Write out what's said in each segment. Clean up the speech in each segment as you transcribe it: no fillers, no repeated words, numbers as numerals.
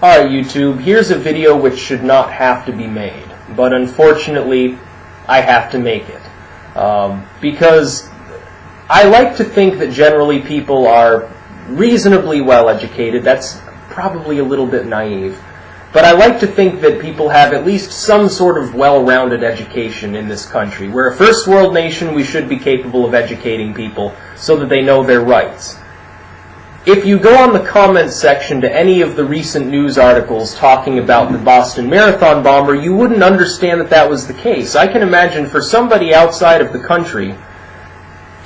Alright YouTube, here's a video which should not have to be made, but unfortunately I have to make it. Because I like to think that generally people are reasonably well educated. That's probably a little bit naive. But I like to think that people have at least some sort of well-rounded education in this country. We're a first world nation, we should be capable of educating people so that they know their rights. If you go on the comments section to any of the recent news articles talking about the Boston Marathon bomber, you wouldn't understand that that was the case. I can imagine for somebody outside of the country,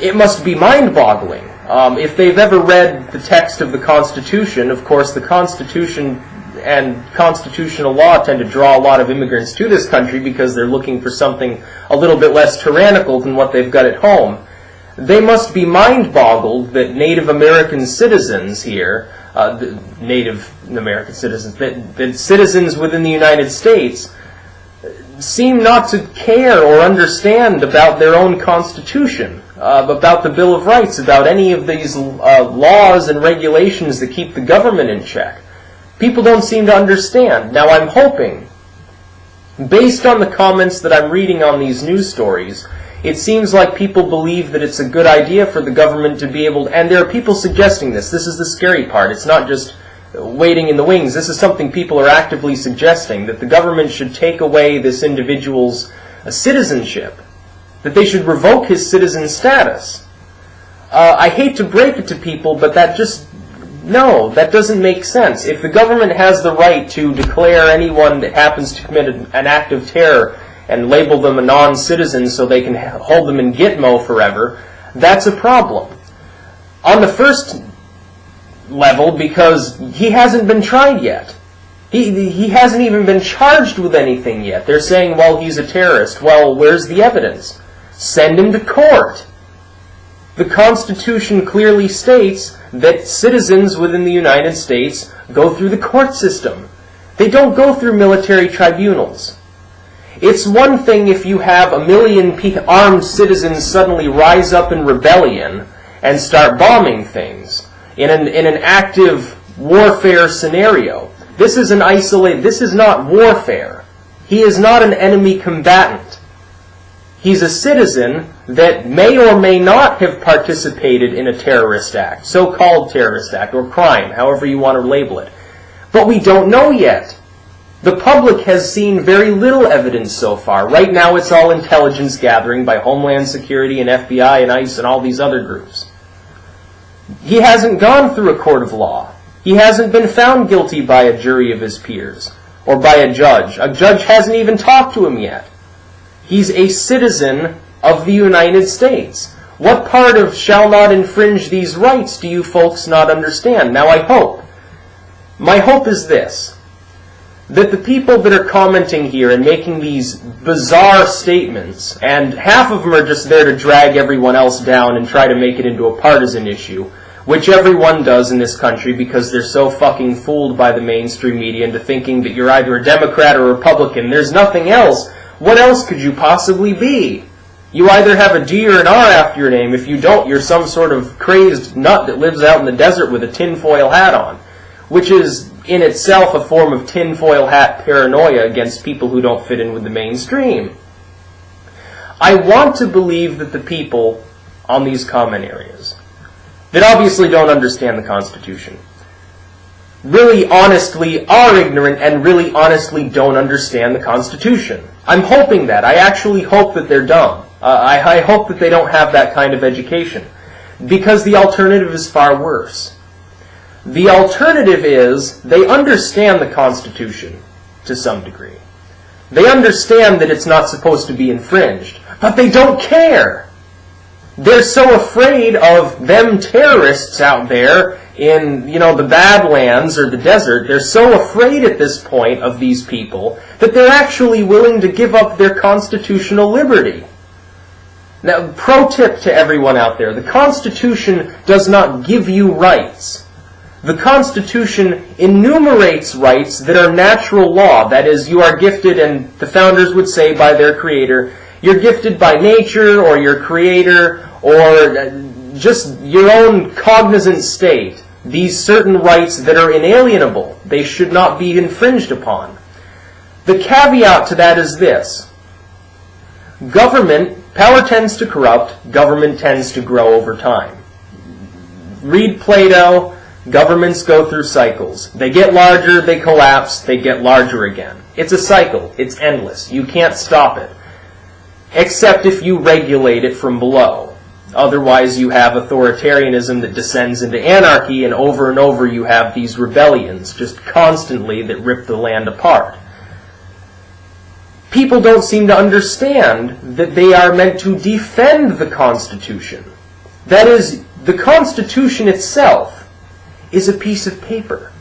it must be mind-boggling. If they've ever read the text of the Constitution, of course the Constitution and constitutional law tend to draw a lot of immigrants to this country because they're looking for something a little bit less tyrannical than what they've got at home. They must be mind-boggled that Native American citizens here, that citizens within the United States seem not to care or understand about their own Constitution, about the Bill of Rights, about any of these laws and regulations that keep the government in check. People don't seem to understand. Now I'm hoping, based on the comments that I'm reading on these news stories, it seems like people believe that it's a good idea for the government to be able to, and there are people suggesting this. This is the scary part. It's not just waiting in the wings. This is something people are actively suggesting, that the government should take away this individual's citizenship, that they should revoke his citizen status. I hate to break it to people, but that doesn't make sense. If the government has the right to declare anyone that happens to commit an act of terror and label them a non-citizen so they can hold them in Gitmo forever, that's a problem. On the first level, because he hasn't been tried yet. He hasn't even been charged with anything yet. They're saying, well, he's a terrorist. Well, where's the evidence? Send him to court. The Constitution clearly states that citizens within the United States go through the court system. They don't go through military tribunals. It's one thing if you have 1 million armed citizens suddenly rise up in rebellion and start bombing things in an active warfare scenario. This is this is not warfare. He is not an enemy combatant. He's a citizen that may or may not have participated in a terrorist act, so-called terrorist act, or crime, however you want to label it. But we don't know yet. The public has seen very little evidence so far. Right now it's all intelligence gathering by Homeland Security and FBI and ICE and all these other groups. He hasn't gone through a court of law. He hasn't been found guilty by a jury of his peers, or by a judge. A judge hasn't even talked to him yet. He's a citizen of the United States. What part of shall not infringe these rights do you folks not understand? Now my hope is this, that the people that are commenting here and making these bizarre statements, and half of them are just there to drag everyone else down and try to make it into a partisan issue, which everyone does in this country because they're so fucking fooled by the mainstream media into thinking that you're either a Democrat or a Republican. There's nothing else. What else could you possibly be? You either have a D or an R after your name. If you don't, you're some sort of crazed nut that lives out in the desert with a tinfoil hat on, which is in itself a form of tinfoil hat paranoia against people who don't fit in with the mainstream. I want to believe that the people on these comment areas that obviously don't understand the Constitution really honestly are ignorant and really honestly don't understand the Constitution. I'm hoping that. I actually hope that they're dumb. I hope that they don't have that kind of education, because the alternative is far worse. The alternative is they understand the Constitution to some degree. They understand that it's not supposed to be infringed, but they don't care. They're so afraid of them terrorists out there in, the Badlands or the desert. They're so afraid at this point of these people that they're actually willing to give up their constitutional liberty. Now, pro tip to everyone out there, the Constitution does not give you rights. The Constitution enumerates rights that are natural law. That is, you are gifted, and the founders would say by their creator, you're gifted by nature or your creator or just your own cognizant state these certain rights that are inalienable. They should not be infringed upon. The caveat to that is this. Power tends to corrupt, government tends to grow over time. Read Plato, governments go through cycles. They get larger, they collapse, they get larger again. It's a cycle, it's endless. You can't stop it. Except if you regulate it from below. Otherwise you have authoritarianism that descends into anarchy, and over you have these rebellions just constantly that rip the land apart. People don't seem to understand that they are meant to defend the Constitution. That is, the Constitution itself is a piece of paper.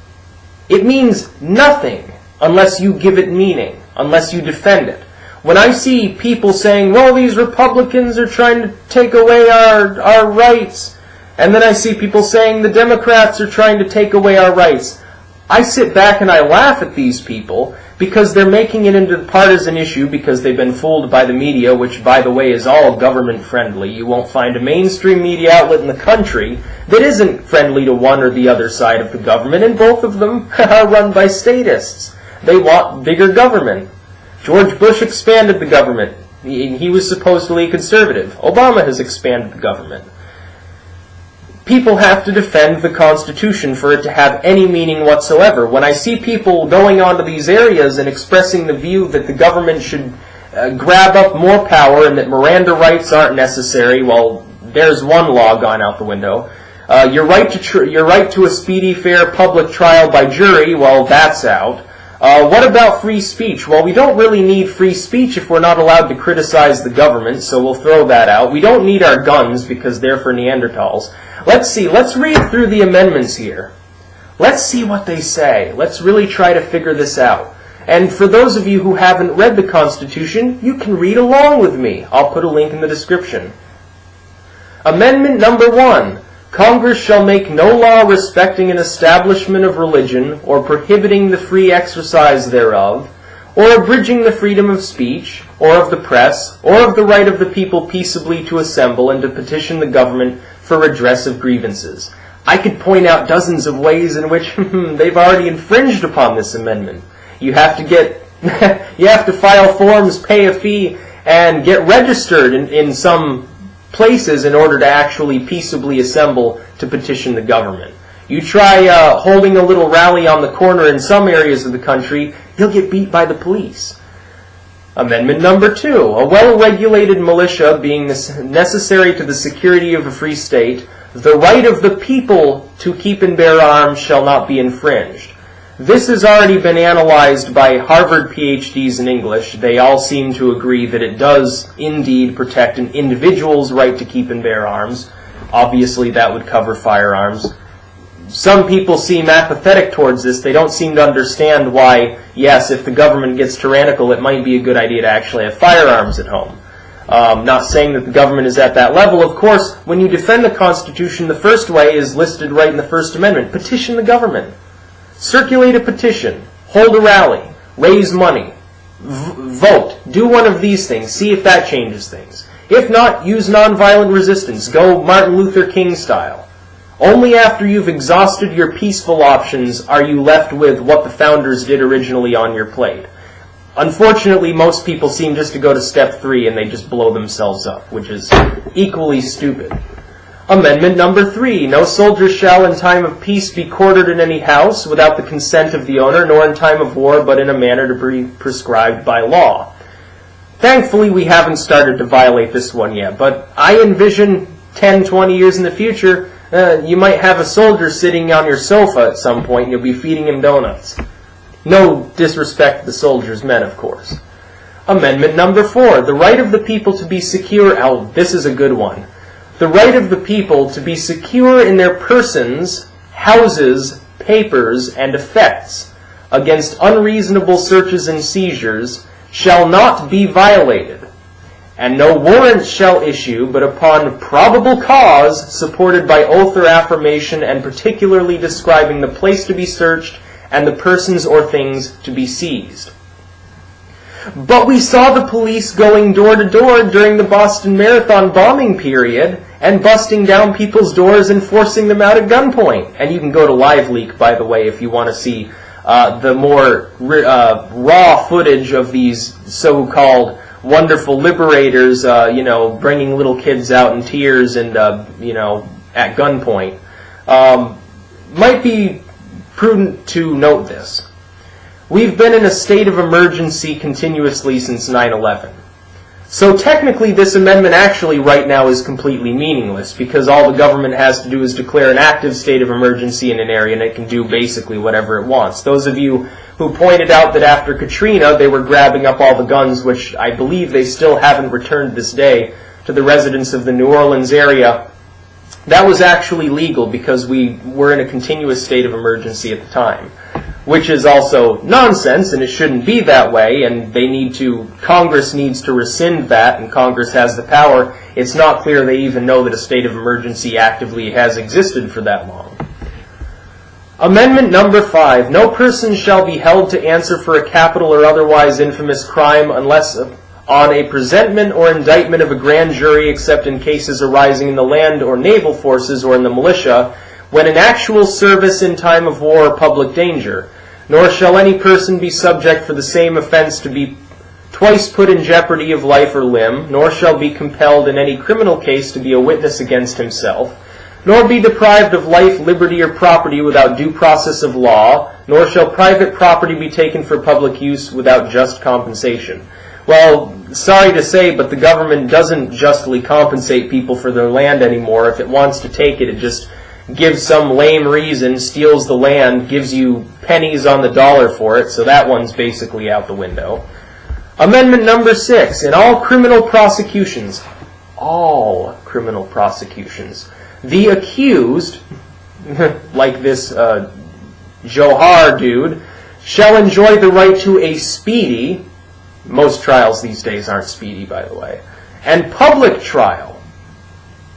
It means nothing unless you give it meaning, unless you defend it. When I see people saying, well, these Republicans are trying to take away our rights, and then I see people saying the Democrats are trying to take away our rights, I sit back and I laugh at these people because they're making it into a partisan issue because they've been fooled by the media, which, by the way, is all government-friendly. You won't find a mainstream media outlet in the country that isn't friendly to one or the other side of the government, and both of them are run by statists. They want bigger government. George Bush expanded the government. He was supposedly conservative. Obama has expanded the government. People have to defend the Constitution for it to have any meaning whatsoever. When I see people going onto these areas and expressing the view that the government should grab up more power and that Miranda rights aren't necessary, well, there's one law gone out the window. Your right to a speedy, fair public trial by jury, well, that's out. What about free speech? Well, we don't really need free speech if we're not allowed to criticize the government, so we'll throw that out. We don't need our guns because they're for Neanderthals. Let's see, let's read through the amendments here. Let's see what they say. Let's really try to figure this out. And for those of you who haven't read the Constitution, you can read along with me. I'll put a link in the description. Amendment number 1. Congress shall make no law respecting an establishment of religion, or prohibiting the free exercise thereof, or abridging the freedom of speech, or of the press, or of the right of the people peaceably to assemble and to petition the government for redress of grievances. I could point out dozens of ways in which they've already infringed upon this amendment. You have to file forms, pay a fee, and get registered in some places in order to actually peaceably assemble to petition the government. You try holding a little rally on the corner in some areas of the country, you'll get beat by the police. Amendment number 2. A well-regulated militia being necessary to the security of a free state, the right of the people to keep and bear arms shall not be infringed. This has already been analyzed by Harvard PhDs in English. They all seem to agree that it does indeed protect an individual's right to keep and bear arms. Obviously, that would cover firearms. Some people seem apathetic towards this. They don't seem to understand why, yes, if the government gets tyrannical, it might be a good idea to actually have firearms at home. Not saying that the government is at that level. Of course, when you defend the Constitution, the first way is listed right in the First Amendment. Petition the government. Circulate a petition. Hold a rally. Raise money. Vote. Do one of these things. See if that changes things. If not, use nonviolent resistance. Go Martin Luther King style. Only after you've exhausted your peaceful options are you left with what the founders did originally on your plate. Unfortunately, most people seem just to go to step 3 and they just blow themselves up, which is equally stupid. Amendment number 3. No soldier shall in time of peace be quartered in any house without the consent of the owner, nor in time of war, but in a manner to be prescribed by law. Thankfully, we haven't started to violate this one yet, but I envision 10, 20 years in the future, you might have a soldier sitting on your sofa at some point and you'll be feeding him donuts. No disrespect to the soldiers' men, of course. Amendment number 4. The right of the people to be secure. Oh, this is a good one. The right of the people to be secure in their persons, houses, papers, and effects against unreasonable searches and seizures shall not be violated, and no warrant shall issue but upon probable cause supported by oath or affirmation and particularly describing the place to be searched and the persons or things to be seized. But we saw the police going door to door during the Boston Marathon bombing period, and busting down people's doors and forcing them out at gunpoint. And you can go to LiveLeak, by the way, if you want to see the more raw footage of these so-called wonderful liberators, bringing little kids out in tears and, at gunpoint. Might be prudent to note this. We've been in a state of emergency continuously since 9/11. So technically this amendment actually right now is completely meaningless, because all the government has to do is declare an active state of emergency in an area and it can do basically whatever it wants. Those of you who pointed out that after Katrina they were grabbing up all the guns, which I believe they still haven't returned this day to the residents of the New Orleans area, that was actually legal because we were in a continuous state of emergency at the time. Which is also nonsense, and it shouldn't be that way, and Congress needs to rescind that, and Congress has the power. It's not clear they even know that a state of emergency actively has existed for that long. Amendment number 5. No person shall be held to answer for a capital or otherwise infamous crime unless on a presentment or indictment of a grand jury, except in cases arising in the land or naval forces or in the militia, when in actual service in time of war or public danger. Nor shall any person be subject for the same offense to be twice put in jeopardy of life or limb, nor shall be compelled in any criminal case to be a witness against himself, nor be deprived of life, liberty, or property without due process of law, nor shall private property be taken for public use without just compensation. Well, sorry to say, but the government doesn't justly compensate people for their land anymore. If it wants to take it, it just gives some lame reason, steals the land, gives you pennies on the dollar for it, so that one's basically out the window. Amendment number 6. In all criminal prosecutions, the accused, like this Johar dude, shall enjoy the right to a speedy, most trials these days aren't speedy, by the way, and public trial.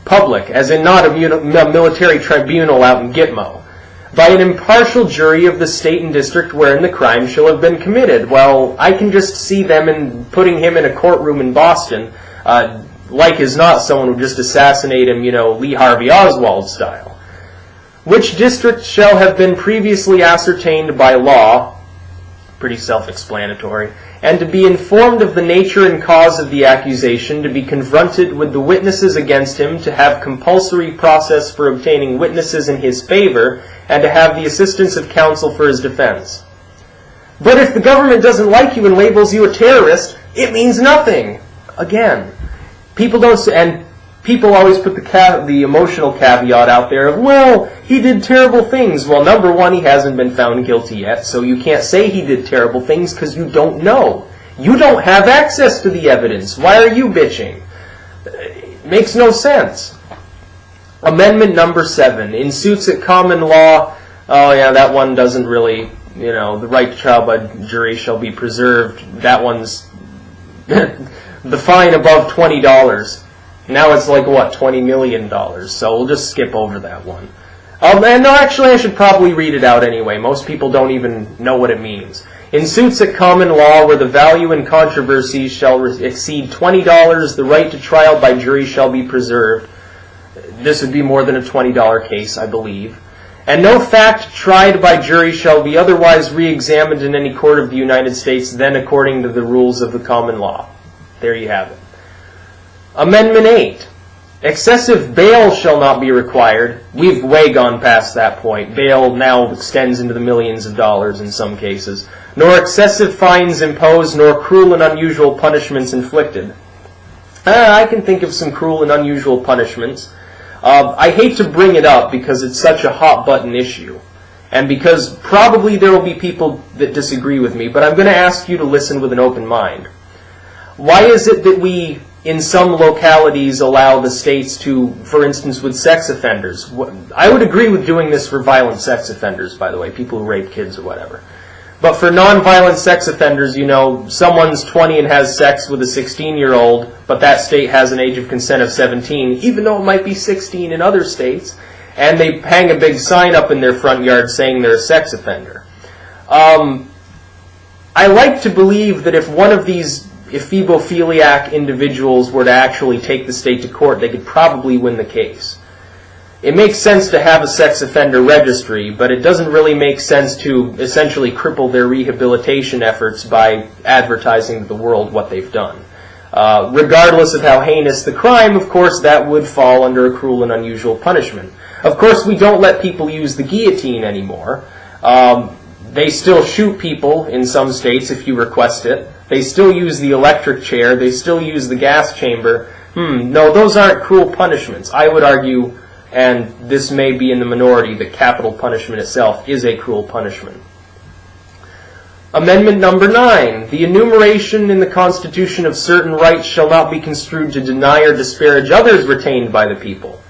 Public, as in not a military tribunal out in Gitmo, by an impartial jury of the state and district wherein the crime shall have been committed. Well, I can just see them putting him in a courtroom in Boston, like as not someone would just assassinate him, Lee Harvey Oswald style. Which district shall have been previously ascertained by law, pretty self-explanatory, and to be informed of the nature and cause of the accusation, to be confronted with the witnesses against him, to have compulsory process for obtaining witnesses in his favor, and to have the assistance of counsel for his defense. But if the government doesn't like you and labels you a terrorist, it means nothing. Again, people always put the emotional caveat out there of, well, he did terrible things. Well, number one, he hasn't been found guilty yet, so you can't say he did terrible things because you don't know. You don't have access to the evidence. Why are you bitching? It makes no sense. Amendment number 7. In suits at common law, that one doesn't really, the right to trial by jury shall be preserved. That one's the fine above $20. Now it's like, $20 million. So we'll just skip over that one. And no, actually, I should probably read it out anyway. Most people don't even know what it means. In suits at common law where the value in controversies shall exceed $20, the right to trial by jury shall be preserved. This would be more than a $20 case, I believe. And no fact tried by jury shall be otherwise re-examined in any court of the United States than according to the rules of the common law. There you have it. Amendment 8. Excessive bail shall not be required. We've way gone past that point. Bail now extends into the millions of dollars in some cases. Nor excessive fines imposed, nor cruel and unusual punishments inflicted. I can think of some cruel and unusual punishments. I hate to bring it up because it's such a hot-button issue. And because probably there will be people that disagree with me, but I'm going to ask you to listen with an open mind. Why is it that we, in some localities, allow the states to, for instance, with sex offenders? I would agree with doing this for violent sex offenders, by the way, people who rape kids or whatever. But for non-violent sex offenders, someone's 20 and has sex with a 16-year-old, but that state has an age of consent of 17, even though it might be 16 in other states, and they hang a big sign up in their front yard saying they're a sex offender. I like to believe that if one of these ephebophiliac individuals were to actually take the state to court, they could probably win the case. It makes sense to have a sex offender registry, but it doesn't really make sense to essentially cripple their rehabilitation efforts by advertising to the world what they've done. Regardless of how heinous the crime, of course, that would fall under a cruel and unusual punishment. Of course, we don't let people use the guillotine anymore. They still shoot people in some states if you request it. They still use the electric chair. They still use the gas chamber. No, those aren't cruel punishments. I would argue, and this may be in the minority, that capital punishment itself is a cruel punishment. Amendment number 9. The enumeration in the Constitution of certain rights shall not be construed to deny or disparage others retained by the people.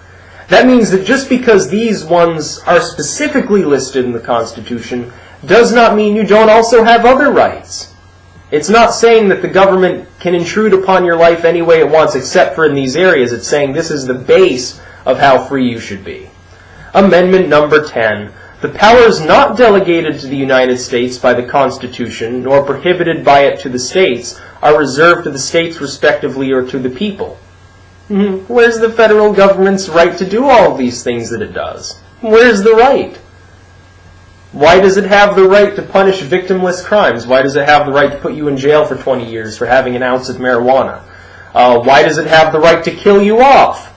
That means that just because these ones are specifically listed in the Constitution does not mean you don't also have other rights. It's not saying that the government can intrude upon your life any way it wants except for in these areas. It's saying this is the base of how free you should be. Amendment number 10. The powers not delegated to the United States by the Constitution, nor prohibited by it to the states, are reserved to the states respectively or to the people. Where's the federal government's right to do all of these things that it does? Where's the right? Why does it have the right to punish victimless crimes? Why does it have the right to put you in jail for 20 years for having an ounce of marijuana? Why does it have the right to kill you off?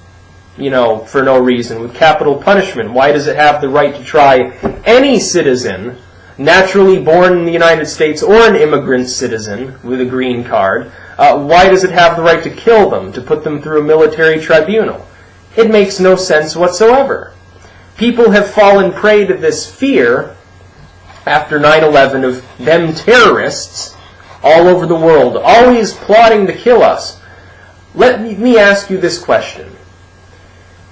For no reason, with capital punishment. Why does it have the right to try any citizen, naturally born in the United States or an immigrant citizen with a green card? Why does it have the right to kill them, to put them through a military tribunal? It makes no sense whatsoever. People have fallen prey to this fear after 9/11 of them terrorists all over the world, always plotting to kill us. Let me ask you this question.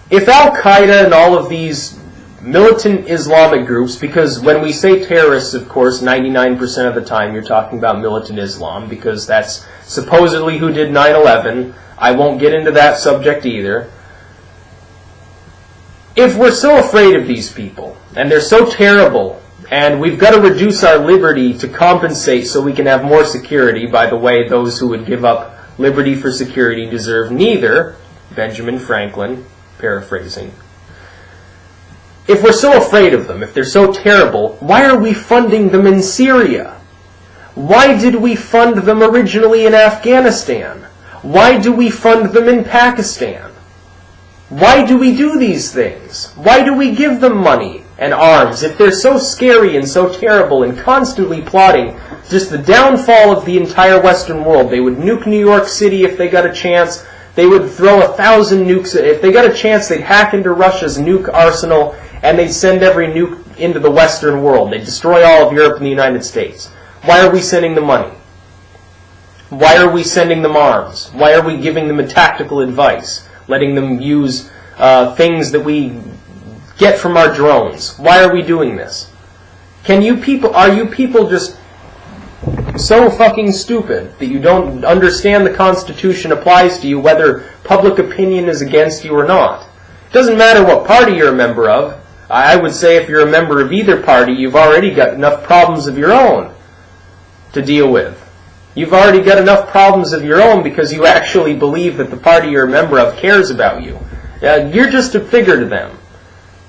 If Al-Qaeda and all of these militant Islamic groups, because when we say terrorists, of course, 99% of the time you're talking about militant Islam, because that's supposedly who did 9/11. I won't get into that subject either. If we're so afraid of these people, and they're so terrible, and we've got to reduce our liberty to compensate so we can have more security, by the way, those who would give up liberty for security deserve neither, Benjamin Franklin, paraphrasing. If we're so afraid of them, if they're so terrible, why are we funding them in Syria? Why did we fund them originally in Afghanistan? Why do we fund them in Pakistan? Why do we do these things? Why do we give them money and arms if they're so scary and so terrible and constantly plotting just the downfall of the entire Western world? They would nuke New York City if they got a chance. They would throw 1,000 nukes. If they got a chance, they'd hack into Russia's nuke arsenal, and they'd send every nuke into the Western world. They'd destroy all of Europe and the United States. Why are we sending them money? Why are we sending them arms? Why are we giving them tactical advice? Letting them use things that we get from our drones? Why are we doing this? Are you people just so fucking stupid that you don't understand the Constitution applies to you whether public opinion is against you or not? It doesn't matter what party you're a member of. I would say if you're a member of either party, you've already got enough problems of your own to deal with. You've already got enough problems of your own because you actually believe that the party you're a member of cares about you. You're just a figure to them.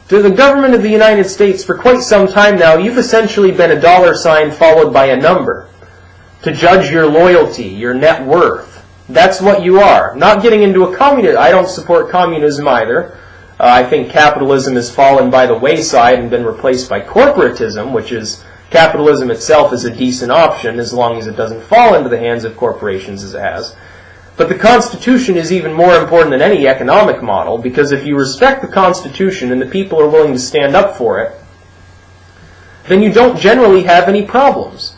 To the government of the United States, for quite some time now, you've essentially been a dollar sign followed by a number to judge your loyalty, your net worth. That's what you are. Not getting into a communism. I don't support communism either. I think capitalism has fallen by the wayside and been replaced by corporatism, which is capitalism itself is a decent option as long as it doesn't fall into the hands of corporations as it has. But the Constitution is even more important than any economic model, because if you respect the Constitution and the people are willing to stand up for it, then you don't generally have any problems.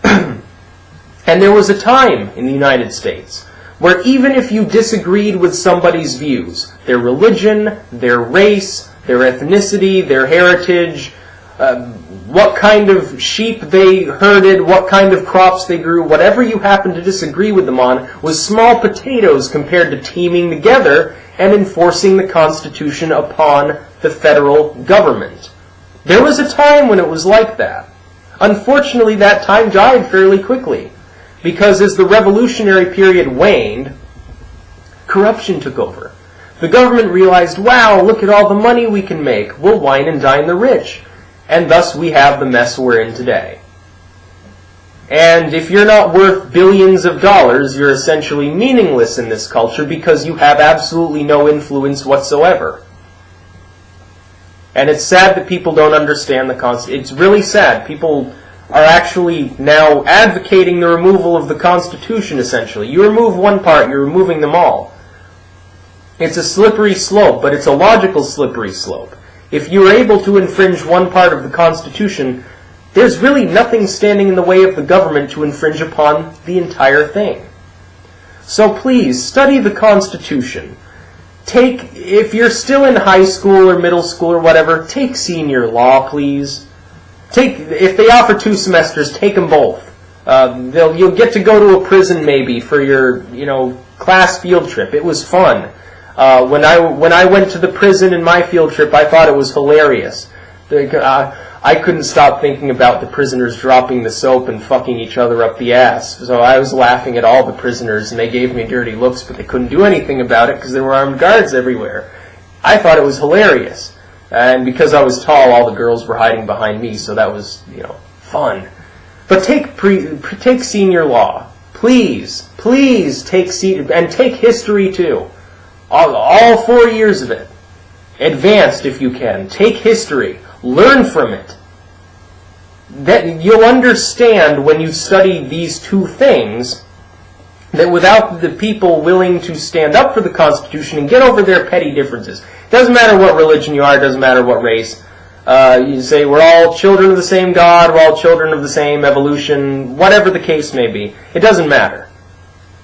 And there was a time in the United States where even if you disagreed with somebody's views, their religion, their race, their ethnicity, their heritage, what kind of sheep they herded, what kind of crops they grew, whatever you happened to disagree with them on, was small potatoes compared to teaming together and enforcing the Constitution upon the federal government. There was a time when it was like that. Unfortunately, that time died fairly quickly, Because as the revolutionary period waned, corruption took over. The government realized, wow, look at all the money we can make. We'll wine and dine the rich. And thus we have the mess we're in today. And if you're not worth billions of dollars, you're essentially meaningless in this culture because you have absolutely no influence whatsoever. And it's sad that people don't understand the Constitution. It's really sad. People are actually now advocating the removal of the Constitution, essentially. You remove one part, you're removing them all. It's a slippery slope, but it's a logical slippery slope. If you're able to infringe one part of the Constitution, there's really nothing standing in the way of the government to infringe upon the entire thing. So please, study the Constitution. If you're still in high school or middle school or whatever, take senior law, please. If they offer 2 semesters, take them both. You'll get to go to a prison maybe for your, class field trip. It was fun. When I went to the prison in my field trip, I thought it was hilarious. I couldn't stop thinking about the prisoners dropping the soap and fucking each other up the ass. So I was laughing at all the prisoners, and they gave me dirty looks, but they couldn't do anything about it because there were armed guards everywhere. I thought it was hilarious. And because I was tall, all the girls were hiding behind me, so that was, fun. But take senior law. Please take and take history too. All 4 years of it. Advanced if you can. Take history. Learn from it. That you'll understand when you study these 2 things that without the people willing to stand up for the Constitution and get over their petty differences, it doesn't matter what religion you are, it doesn't matter what race, you say we're all children of the same God, we're all children of the same evolution, whatever the case may be, it doesn't matter.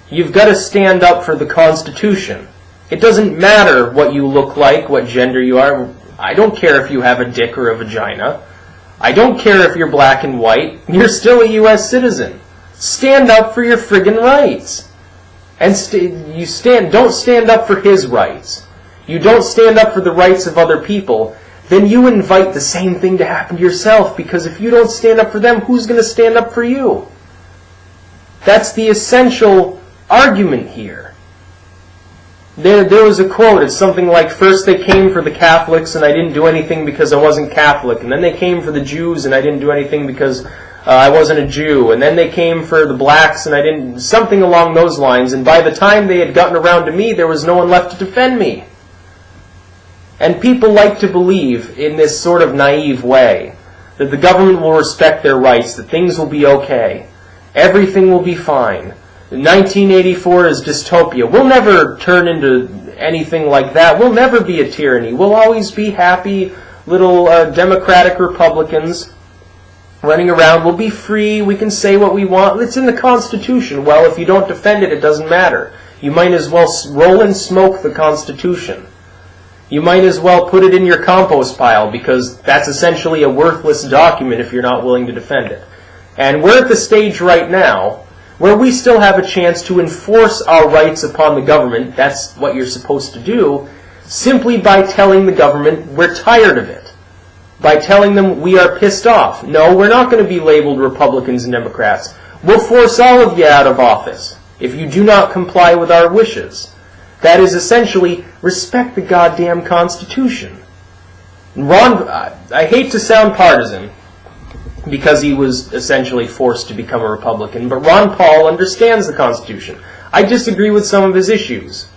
You've got to stand up for the Constitution. It doesn't matter what you look like, what gender you are. I don't care if you have a dick or a vagina. I don't care if you're black and white. You're still a U.S. citizen. Stand up for your friggin' rights. And don't stand up for his rights. You don't stand up for the rights of other people, then you invite the same thing to happen to yourself, because if you don't stand up for them, who's going to stand up for you? That's the essential argument here. There was a quote, it's something like, first they came for the Catholics and I didn't do anything because I wasn't Catholic, and then they came for the Jews and I didn't do anything because I wasn't a Jew, and then they came for the blacks and I didn't, something along those lines, and by the time they had gotten around to me, there was no one left to defend me. And people like to believe in this sort of naive way that the government will respect their rights, that things will be okay, everything will be fine. 1984 is dystopia. We'll never turn into anything like that. We'll never be a tyranny. We'll always be happy little democratic Republicans running around. We'll be free. We can say what we want. It's in the Constitution. Well, if you don't defend it, it doesn't matter. You might as well roll and smoke the Constitution. You might as well put it in your compost pile, because that's essentially a worthless document if you're not willing to defend it. And we're at the stage right now where we still have a chance to enforce our rights upon the government. That's what you're supposed to do, simply by telling the government we're tired of it. By telling them we are pissed off. No, we're not going to be labeled Republicans and Democrats. We'll force all of you out of office if you do not comply with our wishes. That is essentially, respect the goddamn Constitution. I hate to sound partisan, because he was essentially forced to become a Republican, but Ron Paul understands the Constitution. I disagree with some of his issues,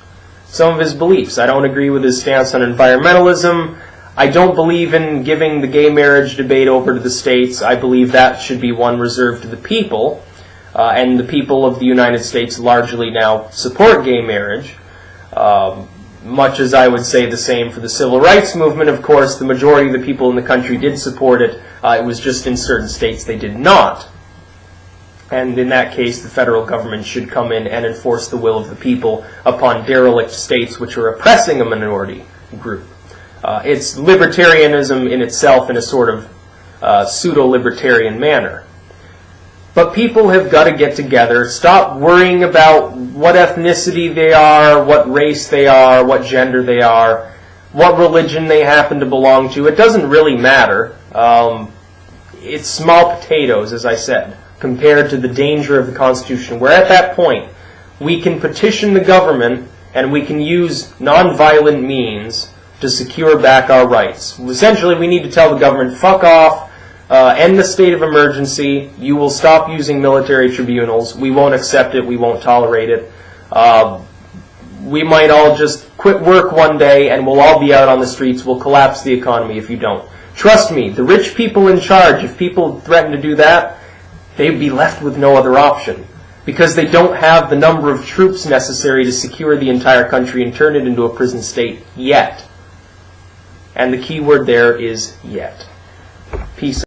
some of his beliefs. I don't agree with his stance on environmentalism. I don't believe in giving the gay marriage debate over to the states. I believe that should be one reserved to the people, and the people of the United States largely now support gay marriage. Much as I would say the same for the civil rights movement, of course, the majority of the people in the country did support it. It was just in certain states they did not. And in that case, the federal government should come in and enforce the will of the people upon derelict states which are oppressing a minority group. It's libertarianism in itself in a sort of pseudo-libertarian manner. But people have got to get together, stop worrying about what ethnicity they are, what race they are, what gender they are, what religion they happen to belong to. It doesn't really matter. It's small potatoes, as I said. compared to the danger of the Constitution. Where at that point, we can petition the government and we can use nonviolent means to secure back our rights. Essentially, we need to tell the government, fuck off, end the state of emergency, you will stop using military tribunals, we won't accept it, we won't tolerate it. We might all just quit work one day and we'll all be out on the streets, we'll collapse the economy if you don't. Trust me, the rich people in charge, if people threaten to do that, they'd be left with no other option. Because they don't have the number of troops necessary to secure the entire country and turn it into a prison state yet. And the key word there is yet. Peace.